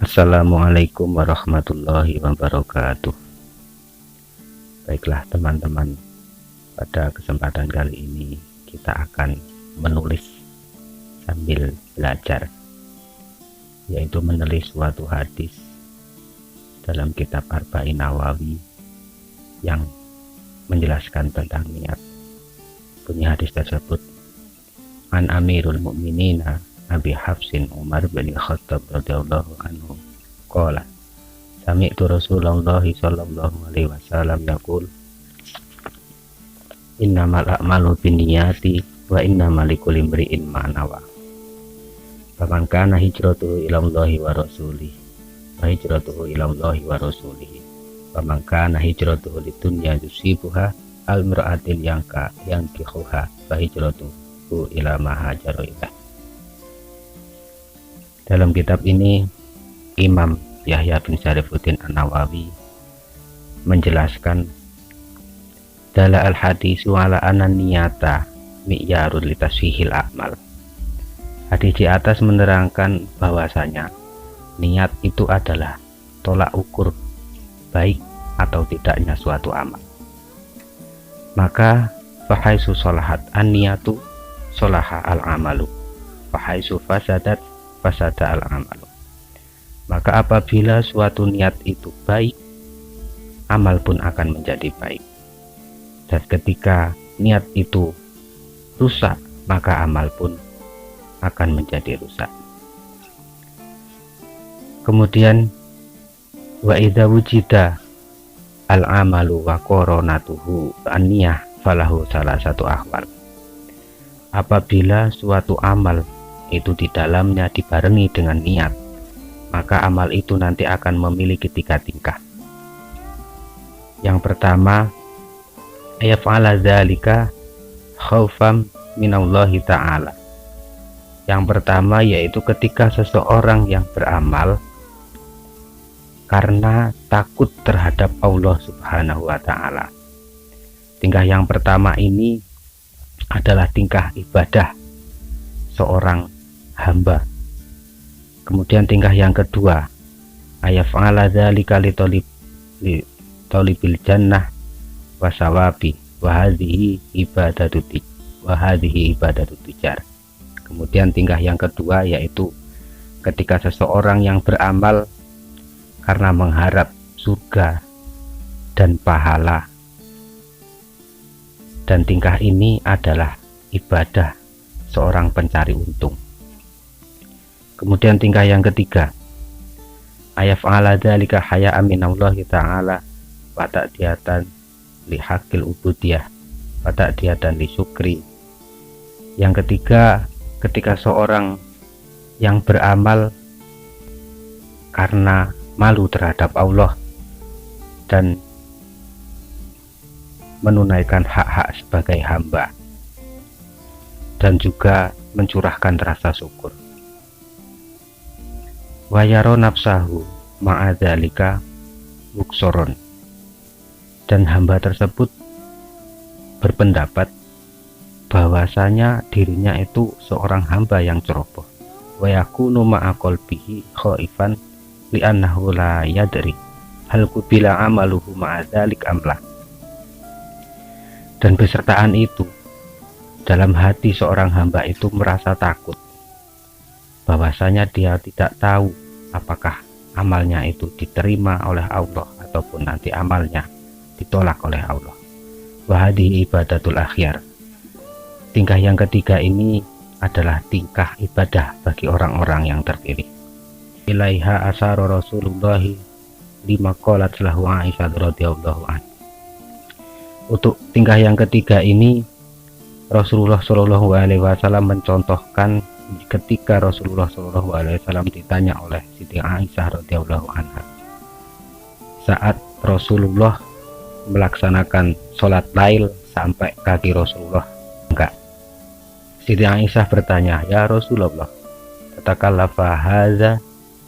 Assalamualaikum warahmatullahi wabarakatuh. Baiklah teman-teman, pada kesempatan kali ini kita akan menulis sambil belajar, yaitu menulis suatu hadis dalam kitab Arba'in Nawawi yang menjelaskan tentang niat. Bunyi hadis tersebut, An Amirul Mukminina Abi Hafsin Umar bin Khattab radhiyallahu anhu qala sami'tu Rasulullah sallallahu alaihi wasallam yaqul innamal a'malu binniyati wa innamal likulli imri'in ma nawa faman kana hijratuhu ila Allahi wa rasulihi wa hijratuhu ila Allahi wa rasulihi faman kana hijratuhu lidunya yusibuha al-mar'atin yankihuha fa hijratuhu ila ma hajara ilah. Dalam kitab ini Imam Yahya bin Syarifuddin An-Nawawi menjelaskan dala al-hadisu ala anna niyata mi'yarul litasfihil a'mal. Hadis di atas menerangkan bahwasanya niat itu adalah tolak ukur baik atau tidaknya suatu amal. Maka fahaisu sholahat an-niyatu sholaha al-amalu, fahaisu fasadat fasada al-amalu. Maka apabila suatu niat itu baik, amal pun akan menjadi baik. Dan ketika niat itu rusak, maka amal pun akan menjadi rusak. Kemudian wa idza wujida al-amalu wa qaranatuhu an-niyah falahu salah satu ahwal. Apabila suatu amal itu di dalamnya dibarengi dengan niat, maka amal itu nanti akan memiliki 3 tingkah. Yang pertama, yaf'ala dzalika khaufan minallahi ta'ala. Yang pertama yaitu ketika seseorang yang beramal karena takut terhadap Allah Subhanahu wa ta'ala. Tingkah yang pertama ini adalah tingkah ibadah seorang hamba. Kemudian tingkah yang kedua, ayaf'ala dzalika li talibil jannah wa sawabi wa hadhihi ibadatu tijar. Kemudian tingkah yang kedua yaitu ketika seseorang yang beramal karena mengharap surga dan pahala. Dan tingkah ini adalah ibadah seorang pencari untung. Kemudian tingkah yang ketiga, ayaf'ala dzalika haya'an minallahi ta'ala wa ta'diyatan li haqqil ubudiyah wa ta'diyatan li syukri. Yang ketiga, ketika seorang yang beramal karena malu terhadap Allah dan menunaikan hak-hak sebagai hamba dan juga mencurahkan rasa syukur. Wa yaro nafsahu ma'adzalika muksoron, dan hamba tersebut berpendapat bahwasanya dirinya itu seorang hamba yang ceroboh. Wa yakunu ma'a qalbihi khaifan li'annahu la yadri hal qubila amaluhu ma'adzalik amlah. Dan besertaan itu, dalam hati seorang hamba itu merasa takut bahwasanya dia tidak tahu apakah amalnya itu diterima oleh Allah ataupun nanti amalnya ditolak oleh Allah. Wa hadhihi ibadatul akhyar. Tingkah yang ketiga ini adalah tingkah ibadah bagi orang-orang yang terpilih. Ilaiha asara Rasulullah lima qalat lahu Aisyah radhiyallahu anha. Untuk tingkah yang ketiga ini Rasulullah Shallallahu alaihi wasallam mencontohkan ketika Rasulullah Shallallahu alaihi wasallam ditanya oleh Siti Aisyah radhiyallahu anha saat Rasulullah melaksanakan sholat lail sampai kaki Rasulullah enggak. Siti Aisyah bertanya, ya Rasulullah, tatakallafa hadza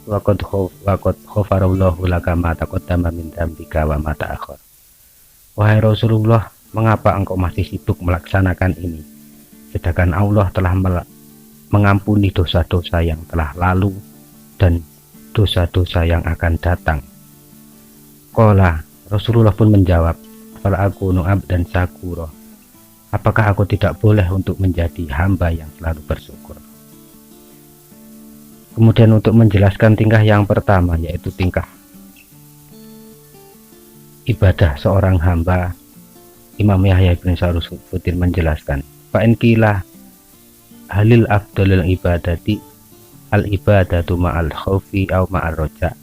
wa qad ghafarallahu laka ma taqaddama min dzambika wa ma ta'akhkhar. Wahai Rasulullah, mengapa engkau masih sibuk melaksanakan ini sedangkan Allah telah mengampuni dosa-dosa yang telah lalu dan dosa-dosa yang akan datang. Qala, Rasulullah pun menjawab, fala akunu abdan syakura. Apakah aku tidak boleh untuk menjadi hamba yang selalu bersyukur? Kemudian untuk menjelaskan tingkah yang pertama, yaitu tingkah ibadah seorang hamba, Imam Yahya bin Syarufuddin menjelaskan, fa'in qila halil afdalul ibadati al ibadatu ma'al khaufi au ma'ar roja.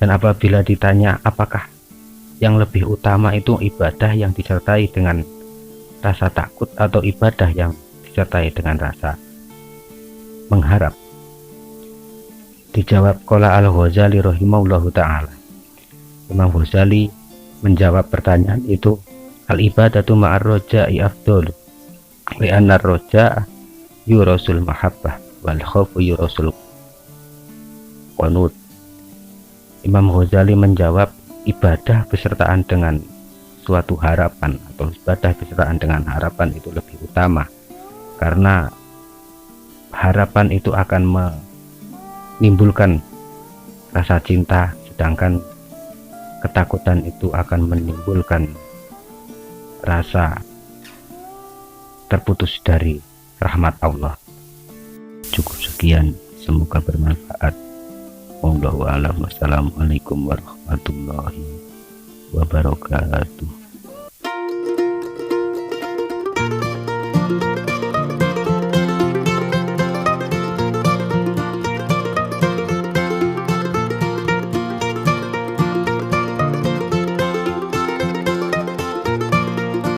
Dan apabila ditanya apakah yang lebih utama itu ibadah yang disertai dengan rasa takut atau ibadah yang disertai dengan rasa mengharap, dijawab qala al-Ghazali rahimahullahu ta'ala. Imam Ghazali menjawab pertanyaan itu, al ibadatu ma'ar roja'i afdol li anna roja' yurasul mahabbah wal khawfu yurasul qanut. Imam Ghazali menjawab, ibadah besertaan dengan suatu harapan atau ibadah besertaan dengan harapan itu lebih utama, karena harapan itu akan menimbulkan rasa cinta, sedangkan ketakutan itu akan menimbulkan rasa terputus dari rahmat Allah. Cukup sekian, semoga bermanfaat. Wallahu a'lam. Wassalamualaikum warahmatullahi wabarakatuh.